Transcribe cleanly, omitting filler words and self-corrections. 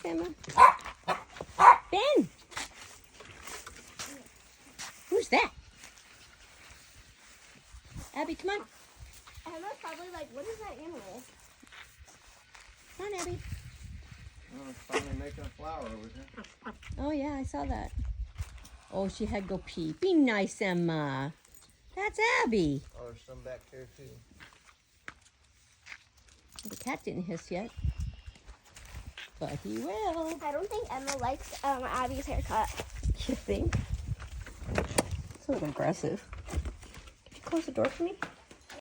Emma. Ben! Who's that? Abby, come on. Emma's probably like, what is that animal? Come on, Abby. Oh, it's finally making a flower over here. Oh, yeah, I saw that. Oh, she had to go pee. Be nice, Emma. That's Abby. Oh, there's some back there too. The cat didn't hiss yet. But he will. I don't think Emma likes Abby's haircut. You think? It's a little aggressive. Could you close the door for me?